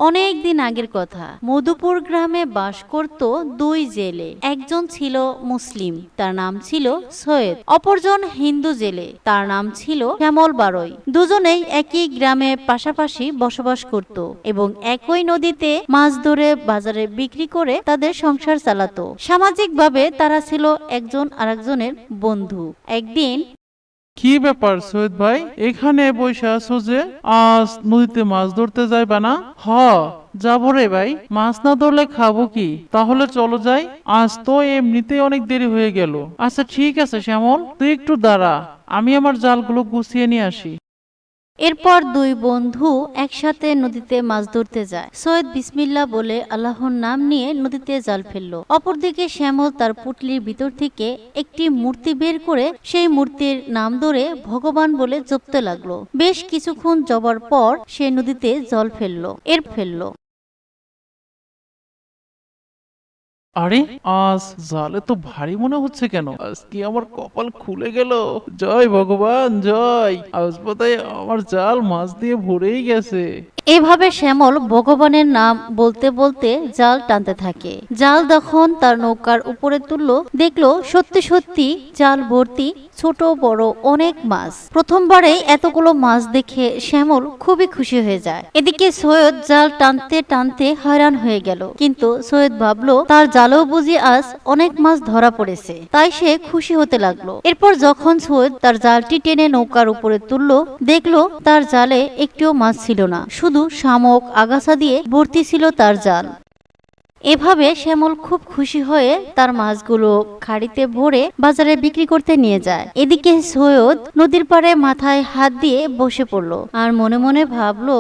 অনেক দিন আগের কথা। মধুপুর গ্রামে বাস করত দুই জেলে। একজন ছিল মুসলিম, তার নাম ছিল সৈয়দ। অপরজন হিন্দু জেলে, তার নাম ছিল শ্যামল বারই। দুজনেই একই গ্রামে পাশাপাশি বসবাস করত এবং একই নদীতে মাছ ধরে বাজারে বিক্রি করে তাদের সংসার চালাতো। সামাজিকভাবে তারা ছিল একজন আরেকজনের বন্ধু। একদিন কি ব্যাপার সৈয়দ ভাই, এখানে বসে আছো যে? আজ নদীতে মাছ ধরতে যাইবা না? যাবো রে ভাই। মাছ না ধরলে খাবো কি? তাহলে চলো যাই। আজ তো এমনিতেই অনেক দেরি হয়ে গেল। আচ্ছা ঠিক আছে শ্যামল, তুই একটু দাঁড়া, আমি আমার জালগুলো গুছিয়ে নিয়ে আসি। এরপর দুই বন্ধু একসাথে নদীতে মাছ ধরতে যায়। সৈয়দ বিসমিল্লাহ বলে আল্লাহর নাম নিয়ে নদীতে জাল ফেললো। অপরদিকে শ্যামল তার পুটলির ভিতর থেকে একটি মূর্তি বের করে সেই মূর্তির নাম ধরে ভগবান বলে জপতে লাগলো। বেশ কিছুক্ষণ জবার পর সে নদীতে জল ফেললো। আরে, আজ জালে তো ভারী মনে হচ্ছে কেন? আজ কি আমার কপাল খুলে গেল? জয় ভগবান জয়! আজ বোধহয় আমার জাল মাছ দিয়ে ভরেই গেছে। এভাবে শ্যামল ভগবানের নাম বলতে বলতে জাল টানতে থাকে। জাল যখন তার নৌকার উপরে তুললো, দেখলো সত্যি সত্যি জাল ভর্তি ছোট বড় অনেক মাছ। প্রথমবারে এতগুলো মাছ দেখে শ্যামল খুবই খুশি হয়ে যায়। এদিকে সৈয়দ জাল টানতে টানতে হয়রান হয়ে গেল, কিন্তু সৈয়দ ভাবলো তার জালেও বুঝি আজ অনেক মাছ ধরা পড়েছে, তাই সে খুশি হতে লাগলো। এরপর যখন সৈয়দ তার জালটি টেনে নৌকার উপরে তুললো, দেখলো তার জালে একটিও মাছ ছিল না, শুধু শামুক আগাছা দিয়ে ভর্তি ছিল তার জাল। এভাবে শ্যামল খুব খুশি হয়ে তার মাছগুলো খাড়িতে ভরে বাজারে বিক্রি করতে নিয়ে যায়। এদিকে সৈয়দ নদীর পাড়ে মাথায় হাত দিয়ে বসে পড়লো আর মনে মনে ভাবলো,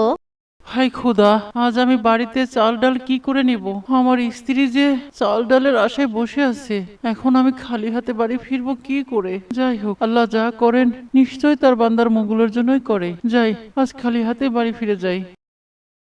হাই খোদা, আজ আমি বাড়িতে চাল ডাল কি করে নিব? আমার স্ত্রী যে চাল ডালের আশায় বসে আছে, এখন আমি খালি হাতে বাড়ি ফিরবো কি করে? যাই হোক, আল্লাহ যা করেন নিশ্চয় তার বান্দার মঙ্গলের জন্যই করে। যাই, আজ খালি হাতে বাড়ি ফিরে যাই।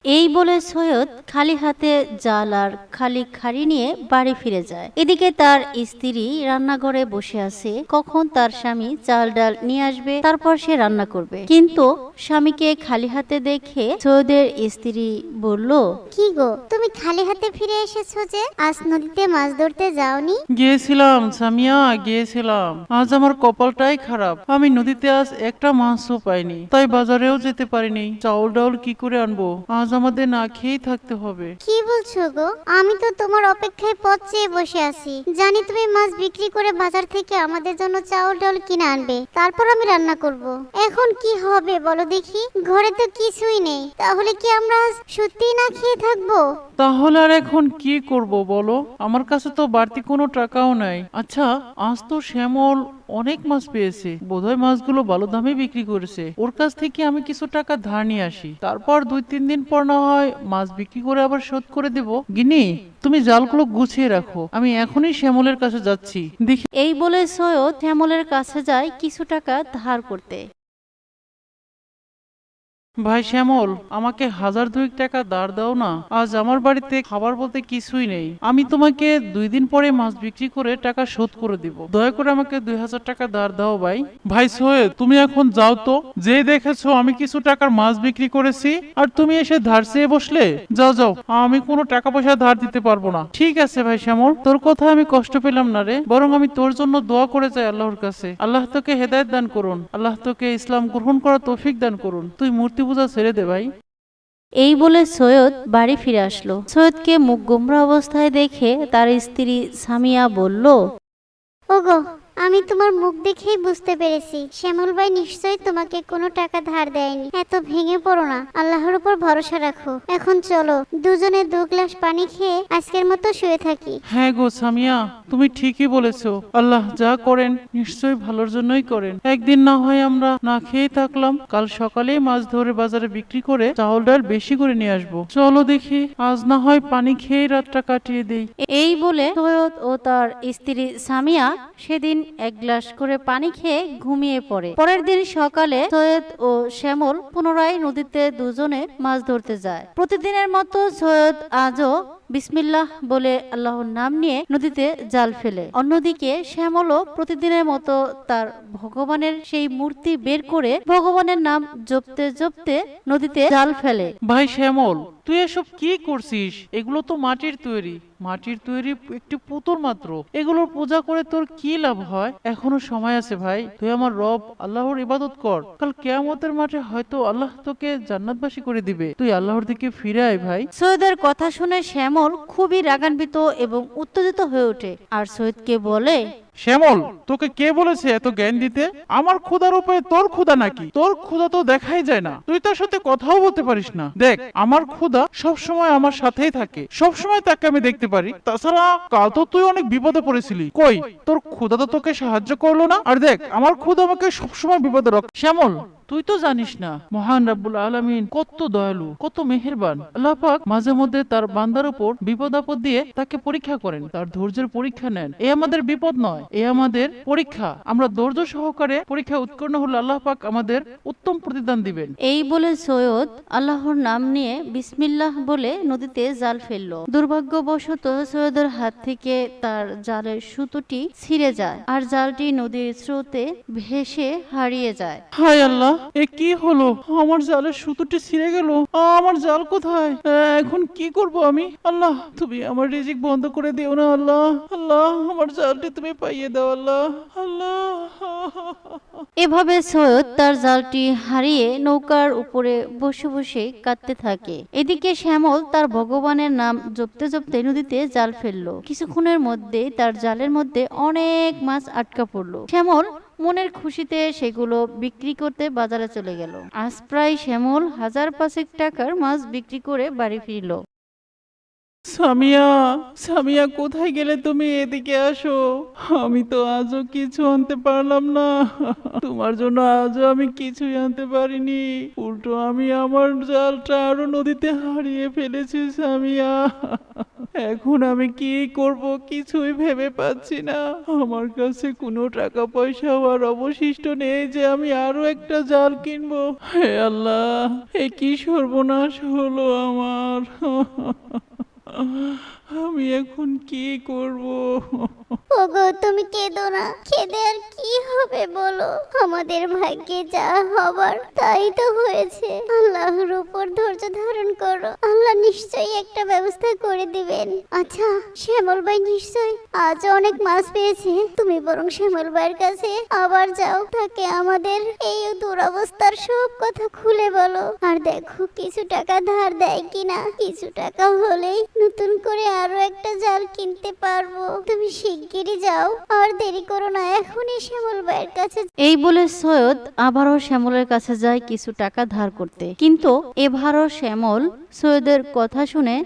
এই বলে সৈয়দ খালি হাতে জাল আর খালি খাড়ি নিয়ে বাড়ি ফিরে যায়। এদিকে তার স্ত্রী রান্নাঘরে বসে আছে, কখন তার স্বামী চাল ডাল নিয়ে আসবে, তারপর সে রান্না করবে। কিন্তু স্বামীকে খালি হাতে দেখে সৈয়দের স্ত্রী বলল, কি গো, তুমি খালি হাতে ফিরে এসেছো যে? আজ নদীতে মাছ ধরতে যাওনি? গিয়েছিলাম সামিয়া, গিয়েছিলাম। আজ আমার কপালটাই খারাপ, আমি নদীতে আজ একটা মাছও পাইনি, তাই বাজারেও যেতে পারিনি। চাউল ডাউল কি করে আনবো? আজ আমাদের না খেয়েই থাকতে হবে। কি বলছো গো? আমি তো তোমার অপেক্ষায় পথ চেয়ে বসে আছি। জানি তুমি মাছ বিক্রি করে বাজার থেকে আমাদের জন্য চাউল ডাউল কিনে আনবে, তারপর আমি রান্না করব। এখন কি হবে বলো দেখি? ঘরে তো কিছুই নেই, তাহলে কি আমরা আজ সত্যিই না খেয়ে থাকবো? তাহলে আর এখন কি করব বলো? আমার কাছে তো বাড়তি কোনো টাকাও নাই। আচ্ছা, আজ তো শ্যামল অনেক মাছ পেয়েছে, বোধহয় মাছগুলো ভালো দামে বিক্রি করেছে। ওর কাছ থেকে আমি কিছু টাকা ধার নিয়ে আসি, তারপর 2-3 দিন পর না হয় মাছ বিক্রি করে আবার শোধ করে দেব। গিন্নি, তুমি জালগুলো গুছিয়ে রাখো, আমি এখনই শ্যামলের কাছে যাচ্ছি। দেখি। এই বলে সৈয়দ শ্যামলের কাছে যায় কিছু টাকা ধার করতে। ভাই শ্যামল, আমাকে 1000-2 টাকা ধার দাও না। আজ আমার বাড়িতে খাবার বলতে কিছুই নেই। আমি তোমাকে 2 দিন পরে মাছ বিক্রি করে টাকা শোধ করে দিব। দয়া করে আমাকে 2000 টাকা ধার দাও ভাই। ভাই সৈয়দ, তুমি এখন যাও তো। যে দেখেছো আমি কিছু টাকার মাছ বিক্রি করেছি, আর তুমি এসে ধার চেয়ে বসলে? যাও যাও, আমি কোনো টাকা পয়সা ধার দিতে পারবো না। ঠিক আছে ভাই শ্যামল, তোর কথা আমি কষ্ট পেলাম না রে, বরং আমি তোর জন্য দোয়া করে যাই আল্লাহর কাছে। আল্লাহ তোকে হেদায়েত দান করুন, আল্লাহ তোকে ইসলাম গ্রহণ করার তৌফিক দান করুন। তুই মূর্তি পূজা ছেড়ে দে ভাই। এই বলে সৈয়দ বাড়ি ফিরে আসলো। সৈয়দকে মুখ গোমরা অবস্থায় দেখে তার স্ত্রী সামিয়া বলল, ওগো, আমি তোমার মুখ দেখেই বুঝতে পেরেছি শ্যামল ভাই নিশ্চয়ই তোমাকে কোনো টাকা ধার দেয়নি। এত ভেঙে পড়ো না, আল্লাহর উপর ভরসা রাখো। এখন চলো, দুজনে 2 গ্লাস পানি খেয়ে আজকের মতো শুয়ে থাকি। হ্যাঁ গো সামিয়া, তুমি ঠিকই বলেছো। আল্লাহ যা করেন নিশ্চয়ই ভালোর জন্যই করেন। একদিন না হয় আমরা না খেয়ে থাকলাম, কাল সকালেই মাছ ধরে বাজারে বিক্রি করে চাউল ডাল বেশি করে নিয়ে আসবো। চলো দেখি, আজ না হয় পানি খেয়ে রাতটা কাটিয়ে দেই। এই বলে সৈয়দ ও তার স্ত্রী সামিয়া সেদিন 1 গ্লাস করে পানি খেয়ে ঘুমিয়ে পড়ে। পরের দিন সকালে সৈয়দ ও শ্যামল পুনরায় নদীতে দুজনে মাছ ধরতে যায়। প্রতিদিনের মতো সৈয়দ আজও বিসমিল্লাহ বলে আল্লাহর নাম নিয়ে নদীতে জাল ফেলে। অন্যদিকে শ্যামলও প্রতিদিনের মতো তার ভগবানের সেই মূর্তি বের করে ভগবানের নাম জপতে জপতে নদীতে জাল ফেলে। ভাই শ্যামল, তুই এসব কি করছিস? এগুলো তো মাটির তৈরি, মাটির তৈরি একটি পুতুল মাত্র। এগুলোর পূজা করে তোর কি লাভ হয়? এখনো সময় আছে ভাই, তুই আমার রব আল্লাহর ইবাদত কর। কাল কিয়ামতের মাঠে হয়তো আল্লাহ তোকে জান্নাতবাসী করে দিবে। তুই আল্লাহর দিকে ফিরে আয় ভাই। সৈয়দের কথা শুনে শ্যামল খুবই রাগান্বিত এবং উত্তেজিত হয়ে ওঠে আর সৈয়দকে বলে, শ্যামল, তোকে কে বলেছে এত জ্ঞান দিতে? আমার ক্ষুধার উপরে তোর ক্ষুধা নাকি? তোর ক্ষুধা তো দেখাই যায় না, তুই তার সাথে কথাও বলতে পারিস না। দেখ, আমার ক্ষুধা সব সময় আমার সাথেই থাকে, সব সময় তাকে আমি দেখতে পারি। তাছাড়া কাল তো তুই অনেক বিপদে পড়েছিলি, কই তোর ক্ষুধা তো তোকে সাহায্য করলো না? আর দেখ, আমার ক্ষুধা আমাকে সবসময় বিপদে রাখ। শ্যামল, তুই তো জানিস না মহান রাব্বুল আলামিন কত দয়ালু, কত মেহেরবান। আল্লাহ পাক মাঝে মধ্যে তার বান্দার উপর বিপদ আপদ দিয়ে তাকে পরীক্ষা করেন, তার ধৈর্যের পরীক্ষা নেন। এ আমাদের বিপদ নয়, এ আমাদের পরীক্ষা। আমরা ধৈর্য সহকারে পরীক্ষা উৎকীর্ণ হলে আল্লাহ পাক আমাদের উত্তম প্রতিদান দিবেন। এই বলে সৈয়দ আল্লাহর নাম নিয়ে বিসমিল্লাহ বলে নদীতে জাল ফেললো। দুর্ভাগ্যবশত সৈয়দের হাত থেকে তার জালের সুতোটি ছিঁড়ে যায় আর জালটি নদীর স্রোতে ভেসে হারিয়ে যায়। হায় আল্লাহ, এ কি হলো? আমার জালের সুতোটি ছিঁড়ে গেল। আমার জাল কোথায়? এখন কি করব আমি? আল্লাহ, তুমি আমার রিজিক বন্ধ করে দিও না আল্লাহ। আল্লাহ, আমার জালটি তুমি পাইয়ে দাও আল্লাহ। আল্লাহ। এভাবে সৈয়দ তার জালটি হারিয়ে নৌকার উপরে বসে বসে কাঁদতে থাকে। এদিকে শ্যামল তার ভগবানের নাম জপতে জপতে নদীতে জাল ফেললো। কিছুক্ষণের মধ্যে তার জালের মধ্যে অনেক মাছ আটকা পড়লো। শ্যামল মনের খুশিতে সেগুলো বিক্রি করতে বাজারে চলে গেল। আজ প্রায় শ্যামল 1000-5 টাকার মাছ বিক্রি করে বাড়ি ফিরল। সামিয়া, সামিয়া, কোথায় গেলে তুমি? এদিকে আসো। আমি তো আজও কিছু আনতে পারলাম না। তোমার জন্য আজও আমি কিছুই আনতে পারিনি। উল্টো আমি আমার জালটা আরো নদীতে হারিয়ে ফেলেছি সামিয়া। এখন আমি কি করব কিছুই ভেবে পাচ্ছি না। আমার কাছে কোনো টাকা পয়সাও আর অবশিষ্ট নেই যে আমি আরো একটা জাল কিনবো। হে আল্লাহ, এ কি সর্বনাশ হলো আমার। আমি এখন কি করব? ওগো, তুমি কেঁদো না। কেঁদে আর কি হবে বলো? আমাদের ভাগ্যে যা হবার তাই তো হয়েছে। আল্লাহর উপর ধৈর্য ধারণ করো, আল্লাহ নিশ্চয়ই একটা ব্যবস্থা করে দিবেন। আচ্ছা, শ্যামল ভাই নিশ্চয়ই আজ অনেক মাছ পেয়েছে। তুমি বরং শ্যামল ভাইয়ের কাছে আবার যাও, তাকে আমাদের এই দুরবস্থার সব কথা খুলে বলো। আর দেখো কিছু টাকা ধার দেয় কিনা। কিছু টাকা হলেই নতুন করে আরো একটা জাল কিনতে পারবো। তুমি শিগগিরই যাও, আর দেরি করো না, এখনই শ্যামল ভাইয়ের কাছে। এই বলে সৈয়দ আবারও শ্যামলের কাছে যায় কিছু টাকা ধার করতে। কিন্তু এবারও শ্যামল সৈয়দের কথা শুনে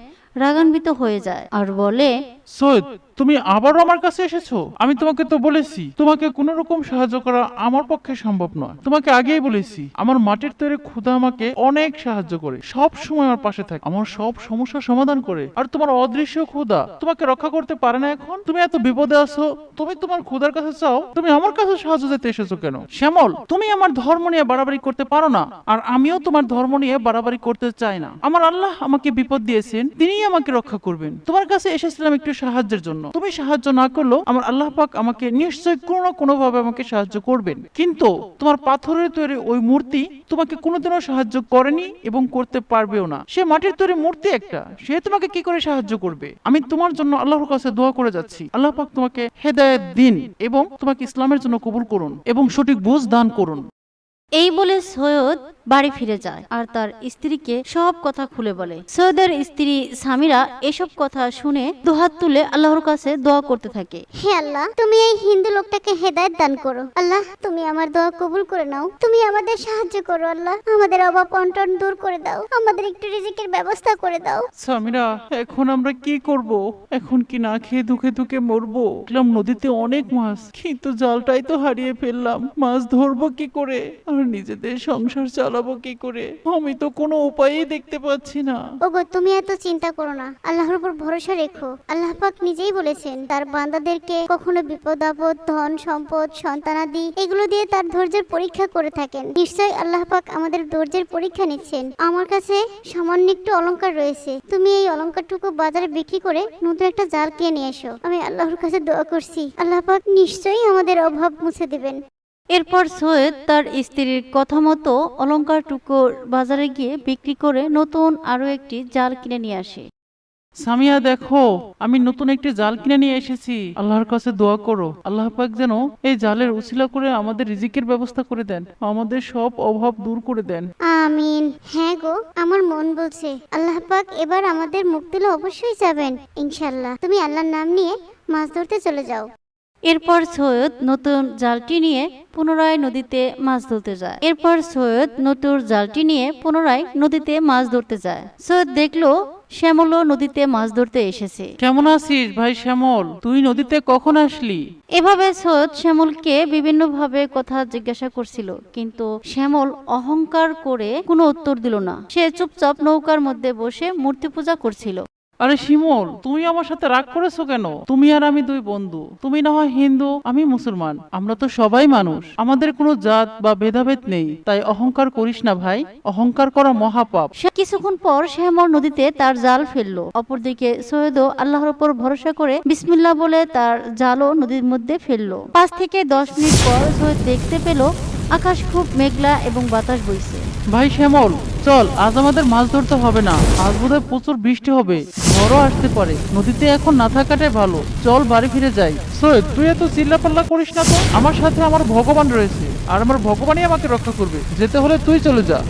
রাগান্বিত হয়ে যায় আর বলে, সৈয়দ, তুমি আবারও আমার কাছে এসেছো? আমি তোমাকে তো বলেছি তোমাকে কোনো রকম সাহায্য করা আমার পক্ষে সম্ভব নয়। তোমাকে আগেই বলেছি আমার মাটির তৈরি ক্ষুধা আমাকে অনেক সাহায্য করে, সব সময় আমার পাশে থাকে, আমার সব সমস্যার সমাধান করে। আর তোমার অদৃশ্য ক্ষুধা তোমাকে রক্ষা করতে পারে না। এখন তুমি এত বিপদে আছো, তুমি তোমার ক্ষুধার কাছে চাও, তুমি আমার কাছে সাহায্য দিতে এসেছো কেন? শ্যামল, তুমি আমার ধর্ম নিয়ে বাড়াবাড়ি করতে পারো না, আর আমিও তোমার ধর্ম নিয়ে বাড়াবাড়ি করতে চাই না। আমার আল্লাহ আমাকে বিপদ দিয়েছেন, তিনিই আমাকে রক্ষা করবেন। তোমার কাছে এসেছিলাম একটু সাহায্যের জন্য। তুমি সাহায্য না করলেও আমার আল্লাহ পাক আমাকে নিশ্চয়ই কোনো না কোনো ভাবে আমাকে সাহায্য করবেন। কিন্তু তোমার পাথরের তৈরি ওই মূর্তি তোমাকে কোনোদিনও সাহায্য করেনি এবং করতে পারবেও না। সে মাটির তৈরি মূর্তি একটা, সে তোমাকে কি করে সাহায্য করবে? আমি তোমার জন্য আল্লাহর কাছে দোয়া করে যাচ্ছি, আল্লাহ পাক তোমাকে হেদায়েত দিন এবং তোমাকে ইসলামের জন্য কবুল করুন এবং সঠিক বুঝ দান করুন। এই বলে সৈয়দ বাড়ি ফিরে যায় আর তার স্ত্রীকে সব কথা খুলে বলে। সৈয়দের স্ত্রী সামিরা এসব কথা শুনে দুহাত তুলে আল্লাহর কাছে দোয়া করতে থাকে। হে আল্লাহ, তুমি এই হিন্দু লোকটাকে হেদায়েত দান করো। আল্লাহ, তুমি আমার দোয়া কবুল করে নাও। তুমি আমাদের সাহায্য করো আল্লাহ। আমাদের অভাব অনটন দূর করে দাও, আমাদের একটু রিজিকের ব্যবস্থা করে দাও। সামিরা, এখন আমরা কি করব? এখন কি না খেয়ে দুঃখে দুঃখে মরবো? দেখলাম নদীতে অনেক মাছ, কিন্তু জালটাই তো হারিয়ে ফেললাম। মাছ ধরবো কি করে আর নিজেদের সংসার চালাবো কি করে? আমি তো কোনো উপায়ই দেখতে পাচ্ছি না। ওগো, তুমি এত চিন্তা করো না, আল্লাহর উপর ভরসা রেখো। আল্লাহ পাক নিজেই বলেছেন তার বান্দাদেরকে কখনো বিপদ আপদ, ধন সম্পদ, সন্তানাদি এগুলো দিয়ে তার ধৈর্যের পরীক্ষা করে থাকেন। নিশ্চয়ই আল্লাহ পাক আমাদের ধৈর্যের পরীক্ষা নিচ্ছেন। আমার কাছে সামান্য একটু অলংকার রয়েছে, তুমি এই অলংকারটুকু বাজারে বিক্রি করে নতুন একটা জাল কিনে নিয়ে এসো। আমি আল্লাহর কাছে দোয়া করছি, আল্লাহ পাক নিশ্চয়ই আমাদের অভাব মুছে দিবেন। এরপর সৈয়দ তার স্ত্রীর কথা মতো অলংকার টুকরো বাজারে গিয়ে বিক্রি করে নতুন আরো একটি জাল কিনে নিয়ে আসে। সামিয়া দেখো, আমি নতুন একটি জাল কিনে নিয়ে এসেছি। আল্লাহর কাছে দোয়া করো, আল্লাহ পাক যেন এই জালের উছিলা করে আমাদের রিজিকের ব্যবস্থা করে দেন, আমাদের সব অভাব দূর করে দেন। আমিন। হ্যাঁ গো, আমার মন বলছে আল্লাহ পাক এবার আমাদের মুখ দিলে অবশ্যই যাবেন ইনশাল্লাহ। তুমি আল্লাহর নাম নিয়ে মাছ ধরতে চলে যাও। এরপর সৈয়দ নতুন জালটি নিয়ে পুনরায় নদীতে মাছ ধরতে যায়। সৈয়দ দেখলো শ্যামলও নদীতে মাছ ধরতে এসেছে। কেমন আছিস ভাই শ্যামল? তুই নদীতে কখন আসলি? এভাবে সৈয়দ শ্যামলকে বিভিন্নভাবে কথা জিজ্ঞাসা করছিল, কিন্তু শ্যামল অহংকার করে কোনো উত্তর দিল না। সে চুপচাপ নৌকার মধ্যে বসে মূর্তি পূজা করছিল। আরে শিমুল, তুমি আমার সাথে রাগ করেছো কেন? তুমি আর আমি দুই বন্ধু। তুমি না হয় হিন্দু, আমি মুসলমান। আমরা তো সবাই মানুষ, আমাদের কোনো জাত বা ভেদাভেদ নেই। তাই অহংকার করিস না ভাই, অহংকার করা মহাপাপ। সে কিছুক্ষণ পর শ্যামল নদীতে তার জাল ফেললো। অপরদিকে সৈয়দও আল্লাহর উপর ভরসা করে বিসমিল্লাহ বলে তার জালও নদীর মধ্যে ফেললো। 5 থেকে 10 মিনিট পর সৈয়দ দেখতে পেল আকাশ খুব মেঘলা এবং বাতাস বইছে। ভাই শ্যামল, চল, আজ আমাদের মাছ ধরতে হবে না। আজ বোধহয় প্রচুর বৃষ্টি হবে, ঝড়ও আসতে পারে। নদীতে এখন না থাকাটাই ভালো। চল বাড়ি ফিরে যাই। সৈয়দ, তুই এত চিল্লাপাল্লা করিস না তো। আমার সাথে আমার ভগবান রয়েছে, আর আমার ভগবানই আমাকে রক্ষা করবে। যেতে হলে তুই চলে যা।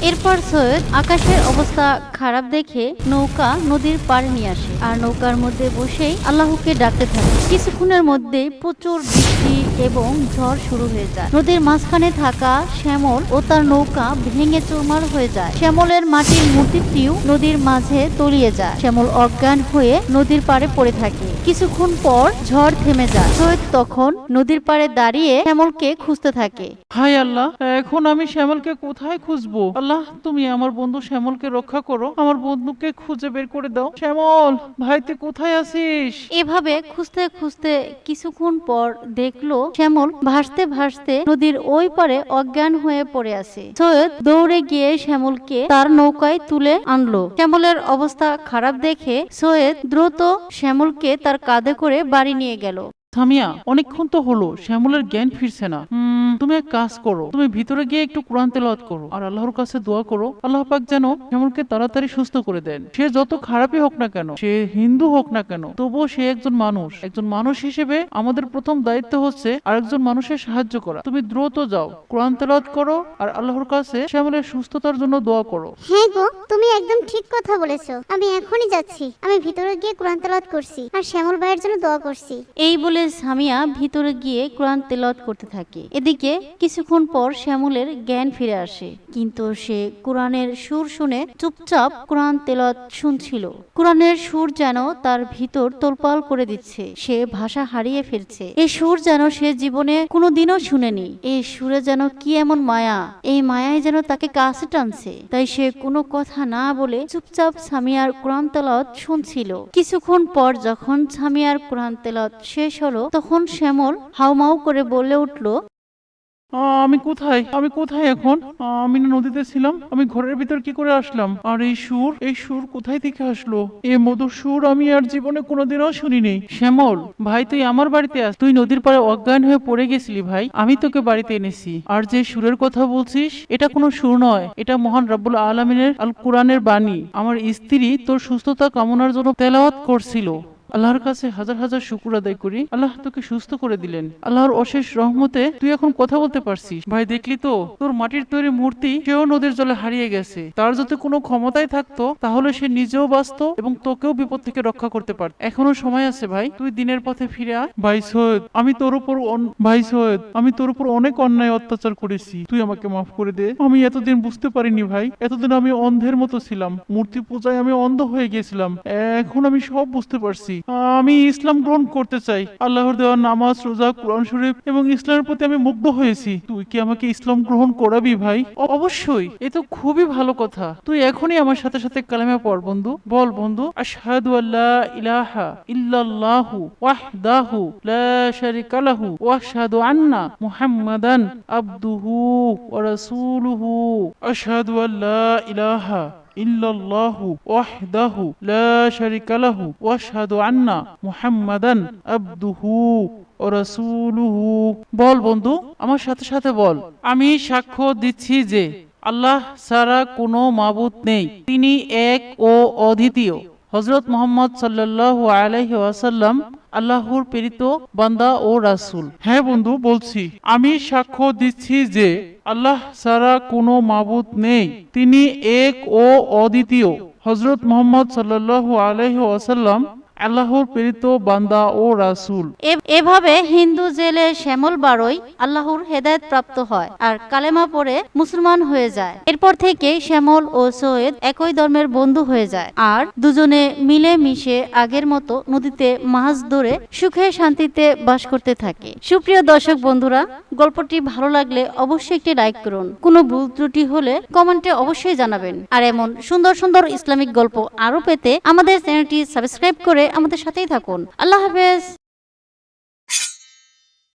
এরপর সৈয়দ আকাশের অবস্থা খারাপ দেখে নৌকা নদীর পাড়ে নিয়ে আসে আর নৌকার মধ্যে বসেই আল্লাহকে ডাকতে থাকে। কিছুক্ষণের মধ্যেই প্রচুর বৃষ্টি এবং ঝড় শুরু হয়ে যায়। নদীর মাঝখানে থাকা শ্যামল ও তার নৌকা ভেঙে চুরমার হয়ে যায়। শ্যামলের মাটির মূর্তিটিও নদীর মাঝে তলিয়ে যায়। শ্যামল অজ্ঞান হয়ে নদীর পাড়ে পড়ে থাকে। কিছুক্ষণ পর ঝড় থেমে যায়। সৈয়দ তখন নদীর পাড়ে দাঁড়িয়ে শ্যামলকে খুঁজতে থাকে। হায় আল্লাহ, এখন আমি শ্যামলকে কোথায় খুঁজবো? আল্লাহ, তুমি আমার বন্ধু শ্যামলকে রক্ষা করো, আমার বন্ধুকে খুঁজে বের করে দাও। শ্যামল ভাই, তুই কোথায় আছিস? এভাবে খুঁজতে খুঁজতে কিছুক্ষণ পর দেখলো শ্যামল ভাসতে ভাসতে নদীর ওই পারে অজ্ঞান হয়ে পড়ে আছে। সৈয়দ দৌড়ে গিয়ে শ্যামলকে তার নৌকায় তুলে আনলো। শ্যামলের অবস্থা খারাপ দেখে সৈয়দ দ্রুত শ্যামলকে তার কাঁধে করে বাড়ি নিয়ে গেল। সামিয়া, অনেকক্ষণ তো হলো, শ্যামলের জ্ঞান ফিরছে না। তুমি এক কাজ করো, তুমি ভিতরে গিয়ে একটু কোরআন তেলাওয়াত করো আর আল্লাহর কাছে দোয়া করো, আল্লাহ পাক যেন শ্যামলকে তাড়াতাড়ি সুস্থ করে দেন। সে যত খারাপই হোক না কেন, সে হিন্দু হোক না কেন, তবুও সে একজন মানুষ। একজন মানুষ হিসেবে আমাদের প্রথম দায়িত্ব হচ্ছে আরেকজন মানুষের সাহায্য করা। তুমি দ্রুত যাও, কোরআন তেলাওয়াত করো আর আল্লাহর কাছে শ্যামলের সুস্থতার জন্য দোয়া করো। হ্যাঁ গো, তুমি একদম ঠিক কথা বলেছো। আমি এখনই যাচ্ছি। আমি ভিতরে গিয়ে কোরআন তেলাওয়াত করছি আর শ্যামল ভাইয়ের জন্য দোয়া করছি। এই বলে সামিয়া ভিতরে গিয়ে কোরআন তেলাওয়াত করতে থাকে। এদিকে কিছুক্ষণ পর শ্যামলের জ্ঞান ফিরে আসে, কিন্তু সে কোরআনের সুর শুনে চুপচাপ কোরআন তেলাওয়াত শুনছিল। কোরআনের সুর যেন তার ভিতর তোলপাল করে দিচ্ছে। সে ভাষা হারিয়ে ফেলছে। এই সুর যেন সে জীবনে কোনোদিনও শুনেনি। এই সুরে যেন কি এমন মায়া, এই মায়ায় যেন তাকে কাছে টানছে। তাই সে কোনো কথা না বলে চুপচাপ সামিয়ার কোরআন তেলাওয়াত শুনছিল। কিছুক্ষণ পর যখন সামিয়ার কোরআন তেলাওয়াত শেষ হলো, তখন শ্যামল হাউমাউ করে বলে উঠল, আমি কোথায় এখন? আমি না নদীতে ছিলাম, আমি ঘরের ভিতর কি করে আসলাম? আর এই সুর কোথায় থেকে আসলো? এ মধুর সুর আমি আর জীবনে কোনোদিনও শুনিনি। শ্যামল ভাই, তুই আমার বাড়িতে আস। তুই নদীর পাড়ে অজ্ঞান হয়ে পড়ে গেছিলি ভাই, আমি তোকে বাড়িতে এনেছি। আর যে সুরের কথা বলছিস, এটা কোনো সুর নয়, এটা মহান রাব্বুল আলামিনের আল কোরআনের বাণী। আমার স্ত্রী তোর সুস্থতা কামনার জন্য তেলাওয়াত করছিল। আল্লাহর কাছে হাজার হাজার শুকর আদায় করি, আল্লাহ তোকে সুস্থ করে দিলেন। আল্লাহর অশেষ রহমতে তুই এখন কথা বলতে পারছিস। ভাই দেখলি তো, তোর মাটির তৈরি মূর্তি সেও নদীর জলে হারিয়ে গেছে। তার যদি কোনো ক্ষমতাই থাকতো, তাহলে সে নিজেও বাঁচতো এবং তোকেও বিপদ থেকে রক্ষা করতে পারত। এখনো সময় আছে ভাই, তুই দিনের পথে ফিরে আয়। ভাই সৈয়দ, আমি তোর উপর অনেক অন্যায় অত্যাচার করেছি, তুই আমাকে মাফ করে দে। আমি এতদিন বুঝতে পারিনি ভাই, এতদিন আমি অন্ধের মতো ছিলাম। মূর্তি পূজায় আমি অন্ধ হয়ে গিয়েছিলাম। এখন আমি সব বুঝতে পারছি। আমি ইসলাম গ্রহণ করতে চাই। আল্লাহর দেওয়া নামাজ, রোজা, কোরআন শরীফ এবং ইসলামের প্রতি আমি মুগ্ধ হয়েছি। তুই কি আমাকে ইসলাম গ্রহণ করাবি ভাই? অবশ্যই, এ তো খুবই ভালো কথা। তুই এখনই আমার সাথে সাথে কালেমা পড় বন্ধু। বল বন্ধু, আশহাদু আল্লা ইলাহা ইল্লাল্লাহু ওয়াহদাহু লা শারিকা লাহু ওয়া আশহাদু আন্না মুহাম্মাদান আবদুহু ওয়া রাসূলুহু। আশহাদু আল্লা ইলাহা ইল্লাল্লাহু ওয়াহদাহু লা শারিকা লাহু ওয়া আশহাদু আন্না মুহাম্মাদান আবদুহু ও রাসূলুহু। বল বন্ধু, আমার সাথে সাথে বল। আমি সাক্ষ্য দিচ্ছি যে আল্লাহ ছাড়া কোনো মাবুদ নেই, তিনি এক ও অদ্বিতীয়। হযরত মুহাম্মদ সাল্লাল্লাহু আলাইহি ওয়াসাল্লাম আল্লাহর প্রেরিত বান্দা ও রাসূল। হ্যাঁ বন্ধু, বলছি। আমি সাক্ষ্য দিচ্ছি যে আল্লাহ ছাড়া কোনো মাবুদ নেই, তিনি এক ও অদ্বিতীয়। হযরত মুহাম্মদ সাল্লাল্লাহু আলাইহি ওয়াসাল্লাম আল্লাহর প্রেরিত বান্দা ও রাসূল। এভাবে হিন্দু জেলে শ্যামল বারোই আল্লাহর হেদায়েত প্রাপ্ত হয় আর কালেমা পড়ে মুসলমান হয়ে যায়। এরপর থেকে শ্যামল ও সৈয়দ একই ধর্মের বন্ধু হয়ে যায় আর দুজনে মিলে মিশে আগের মতো নদীতে মাছ ধরে সুখে শান্তিতে বাস করতে থাকে। সুপ্রিয় দর্শক বন্ধুরা, গল্পটি ভালো লাগলে অবশ্যই একটি লাইক করুন। কোনো ভুল ত্রুটি হলে কমেন্টে অবশ্যই জানাবেন। আর এমন সুন্দর সুন্দর ইসলামিক গল্প আরো পেতে আমাদের চ্যানেলটি সাবস্ক্রাইব করে আমাদের সাথেই থাকুন। আল্লাহ হাফেজ।